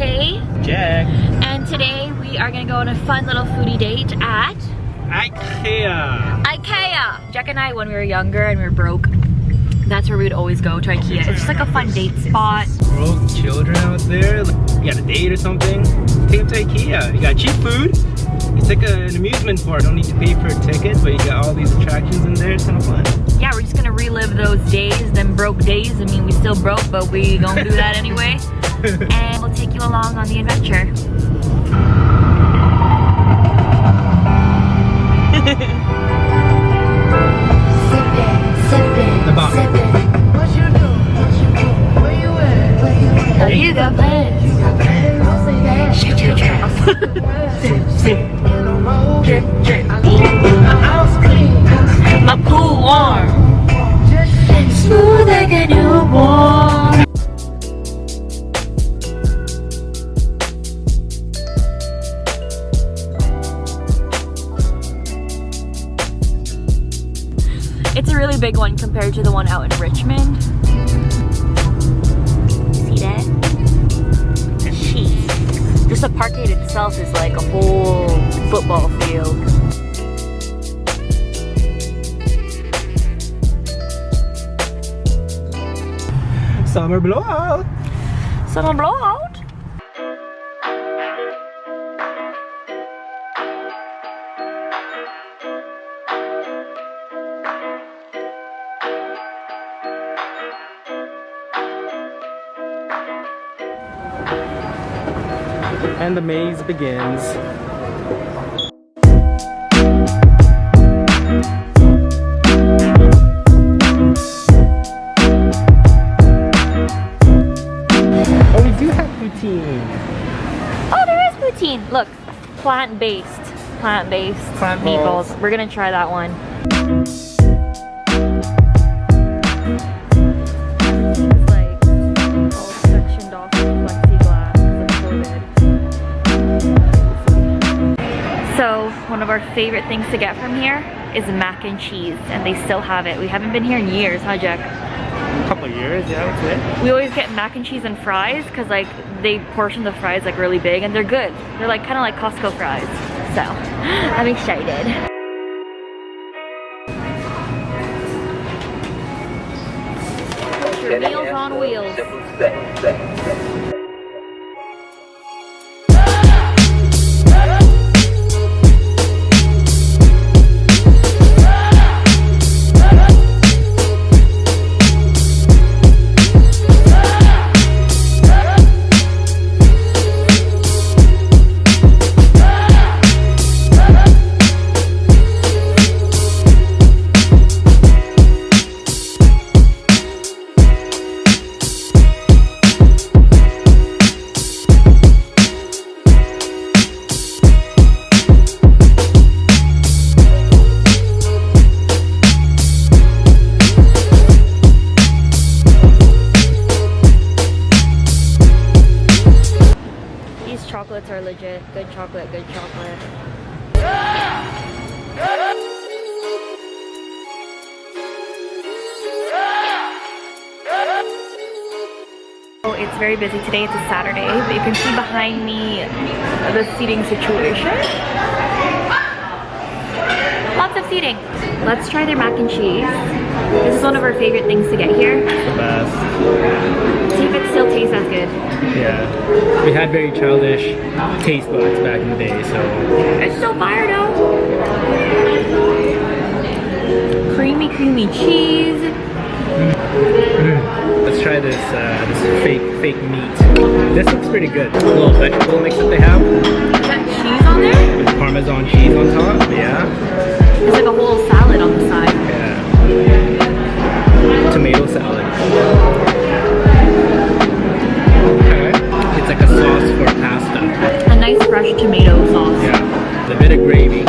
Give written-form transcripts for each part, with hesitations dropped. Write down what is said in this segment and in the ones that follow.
Kay. Jack. And today we are gonna go on a fun little foodie date at Ikea. Ikea. Jack and I, when we were younger and we were broke, that's where we would always go, to Ikea. It's just like a fun date spot. Broke children out there, you got a date or something, take them to Ikea. You got cheap food. It's like an amusement park. Don't need to pay for a ticket, but you got all these attractions in there. It's kind of fun. Yeah, we're just gonna relive those days, them broke days. I mean, we still broke, but we gonna do that anyway. And we'll take you along on the adventure. The box. What you do? Where you at? Oh, you got plans. Shut your trap. My pool warm. Smooth like a newborn. It's a really big one compared to the one out in Richmond. See that? Jeez. Just the parkade itself is like a whole football field. Summer blowout. Summer blowout. And the maze begins. Oh, we do have poutine. Oh, there is poutine. Look, plant-based Plant meatballs. balls. We're gonna try that one. Everything's like all sectioned off with plexiglass because of COVID. So one of our favorite things to get from here is mac and cheese, and they still have it. We haven't been here in years, huh, Jack? A couple of years, yeah, I would say. We always get mac and cheese and fries because like they portion the fries like really big and they're good. They're like kind of like Costco fries. So I'm excited. Put your meals on wheels. Chocolates are legit. Good chocolate, good chocolate. Oh, it's very busy today. It's a Saturday, but you can see behind me the seating situation. Lots of seating. Let's try their mac and cheese. This is one of our favorite things to get here. The best. See if it still tastes as good. Yeah. We had very childish taste buds back in the day, so. It's still fire though. Creamy, creamy cheese. Let's try this this fake meat. This looks pretty good. A little vegetable mix that they have. Is that cheese on there? With Parmesan cheese on top, yeah. It's like a whole salad on the side. Yeah. Tomato salad. Okay. It's like a sauce for pasta. A nice fresh tomato sauce. Yeah. A bit of gravy.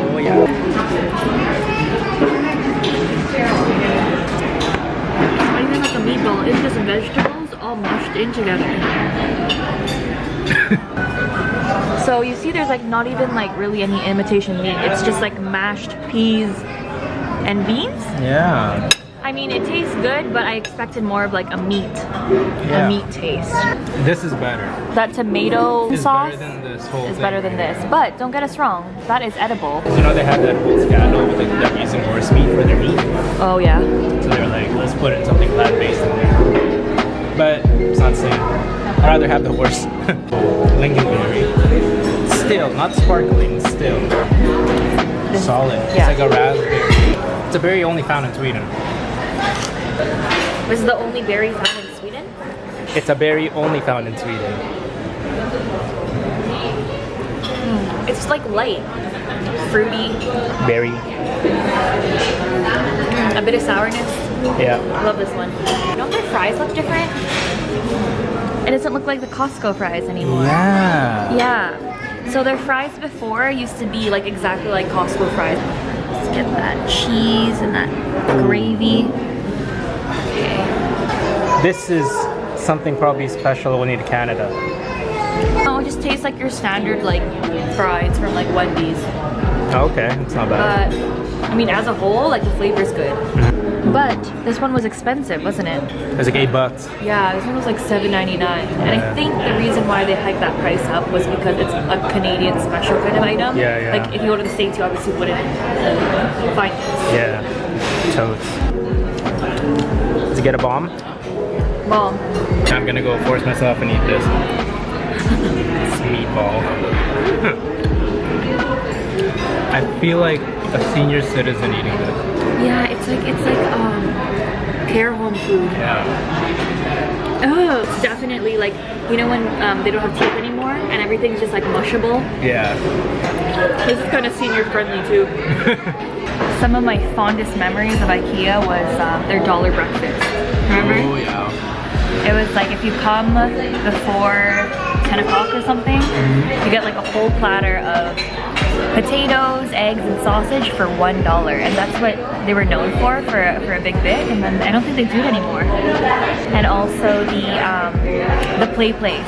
Oh yeah. It's not even like a meatball. It's just vegetables all mushed in together. So you see there's like not even like really any imitation meat. It's just like mashed peas and beans. Yeah. I mean, it tastes good, but I expected more of like a meat taste. This is better. That tomato It's sauce better than this whole is thing better than right this. But don't get us wrong, that is edible. here. You know they had that whole scandal with like them using horse meat for their meat. Oh yeah. So they were like, let's put in something plant-based in there. But it's not the same. I'd rather have the horse. Lingonberry. Still, not sparkling, still. Solid. Yeah. It's like a raspberry. It's a berry only found in Sweden. This is the only berry found in Sweden? It's a berry only found in Sweden. It's like light, fruity, Berry. a bit of sourness. Yeah. I love this one. Don't their fries look different? It doesn't look like the Costco fries anymore. Yeah. Yeah. So their fries before used to be like exactly like Costco fries. Let's get that cheese and that gravy. Okay. This is something probably special when you to Canada. Oh, it just tastes like your standard like fries from like Wendy's. Oh, okay, it's not bad. But I mean, as a whole, like the flavor's good. But this one was expensive, wasn't it? It's like $8. Yeah, this one was like $7.99. And I think the reason why they hiked that price up was because it's a Canadian special kind of item. Yeah, yeah. Like if you go to the States, you obviously wouldn't find this. Yeah. Totes. Let's get a bomb. Well, I'm gonna go force myself and eat this. It's meatball. I feel like a senior citizen eating this. yeah, it's like care home food. Yeah. Oh, it's definitely like, you know when they don't have teeth anymore and everything's just like mushable? Yeah. This is kind of senior friendly too. Some of my fondest memories of Ikea was their dollar breakfast. Remember? Oh yeah. It was like if you come before 10 o'clock or something, you get like a whole platter of potatoes, eggs, and sausage for $1. And that's what they were known for a big bit. And then I don't think they do it anymore. And also the play place.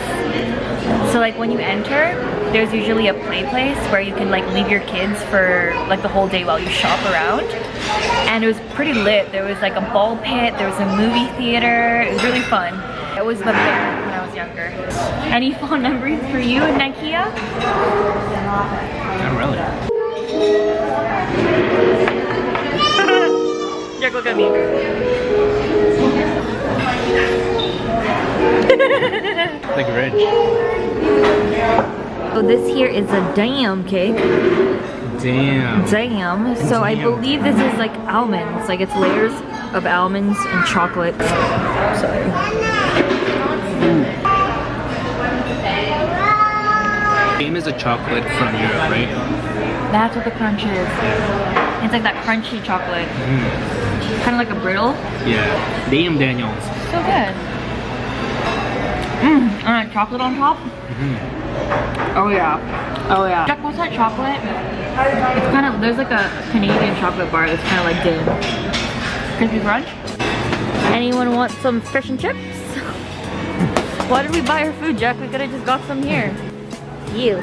So like when you enter, there's usually a play place where you can like leave your kids for like the whole day while you shop around. And it was pretty lit. There was like a ball pit, there was a movie theater. It was really fun. I always lived there when I was younger. Any fond memories for you in IKEA? Not really. Jack, look at me. Like rich. So this here is a damn cake. Damn. Damn. So I believe this is like almonds. Like it's layers of almonds and chocolate. Sorry. Cream is a chocolate from Europe, right? That's what the crunch is. It's like that crunchy chocolate. Kind of like a brittle. Yeah. Damn, Daniels. So good. And that chocolate on top. Oh yeah. Oh yeah. Jack, what's that chocolate? It's kind of, there's like a Canadian chocolate bar that's kind of like dim. Crispy Crunch. Anyone want some fish and chips? Why did we buy our food, Jack? We could have just got some here. You.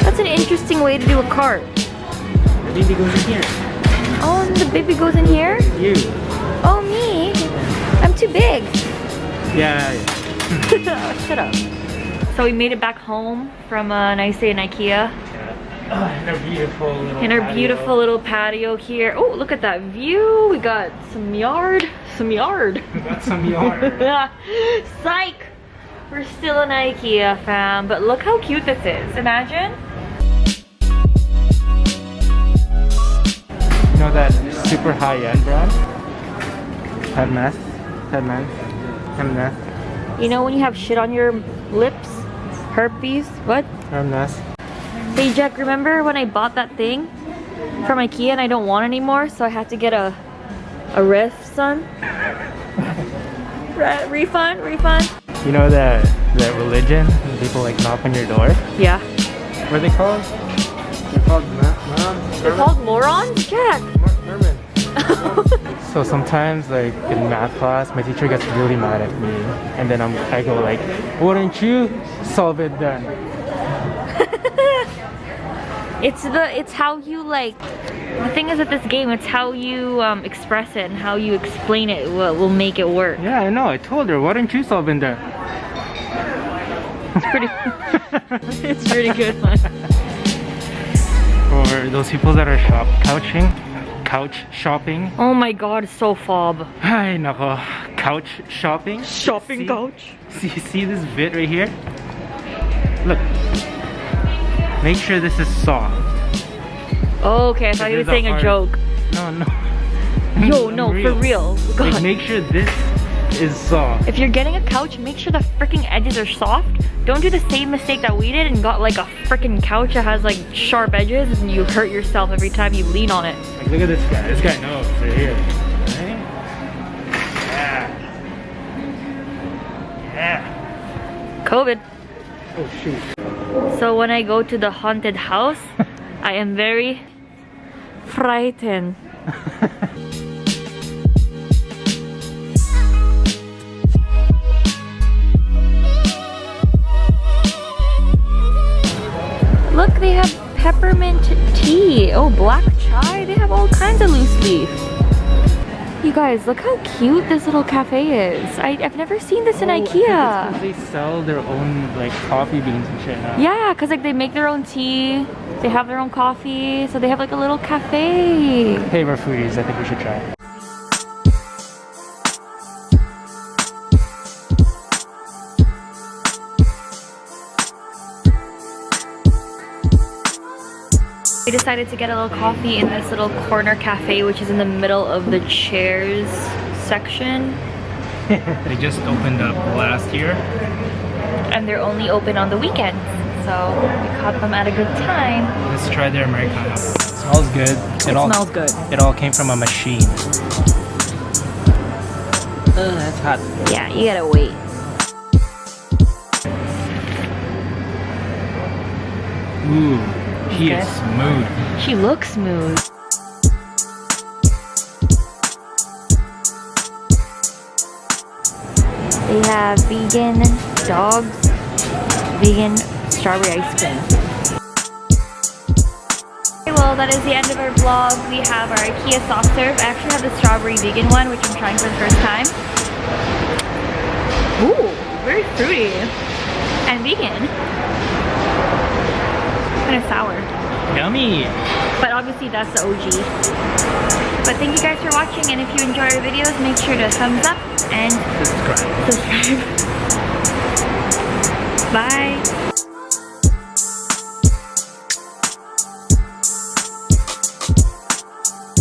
That's an interesting way to do a cart. The baby goes in here. Oh, and the baby goes in here? You. Oh, me? I'm too big. Yeah. Oh, shut up. So we made it back home from a nice day in Ikea. In our beautiful little Little patio here. Oh, look at that view. We got some yard. Some yard. We got some yard. Psych! We're still in Ikea, fam. But look how cute this is. Imagine. You know that super high-end brand? Hermes. You know when you have shit on your lips? Herpes? What? Hermes. Hey Jack, remember when I bought that thing from Ikea and I don't want anymore, so I had to get a refund? Refund? You know that religion? People like knock on your door? Yeah. What are they called? They're called They're called morons? Jack! Merman. So sometimes like in math class, my teacher gets really mad at me. And then I go like, why don't you solve it then? It's how you like. The thing is with this game, it's how you express it and how you explain it will make it work. Yeah, I know. I told her. Why don't you solve in there? It's pretty. It's pretty good one. For those people that are couch shopping. Oh my god, it's so fob. Ay nako, couch shopping. Shopping couch. See this bit right here? Look. Make sure this is soft. Oh, okay, I thought you were saying a joke. No. Yo, no, for real. God. Like, make sure this is soft. If you're getting a couch, make sure the freaking edges are soft. Don't do the same mistake that we did and got like a freaking couch that has like sharp edges and you hurt yourself every time you lean on it. Like, look at this guy. This guy knows right here. Right? Yeah. COVID. Oh shoot. So when I go to the haunted house, I am very frightened. Look, they have peppermint tea. Oh, black chai. They have all kinds of loose leaf. You guys, look how cute this little cafe is. I've never seen this in IKEA. They sell their own like coffee beans and shit now. Yeah, because like they make their own tea. They have their own coffee. So they have like a little cafe. Hey, we're foodies. I think we should try it. We decided to get a little coffee in this little corner cafe, which is in the middle of the chairs section. They just opened up last year. And they're only open on the weekends. So we caught them at a good time. Let's try their Americano. It smells good. It smells good. It all came from a machine. Ugh, that's hot. Yeah, you gotta wait. Ooh. She is Okay. smooth. She looks smooth. They have vegan dogs, vegan strawberry ice cream. Okay, well, that is the end of our vlog. We have our IKEA soft serve. I actually have the strawberry vegan one, which I'm trying for the first time. Ooh, very fruity and vegan. Kind of sour. Yummy. But obviously that's the OG. But thank you guys for watching, and if you enjoy our videos, make sure to thumbs up and Subscribe. subscribe. Bye.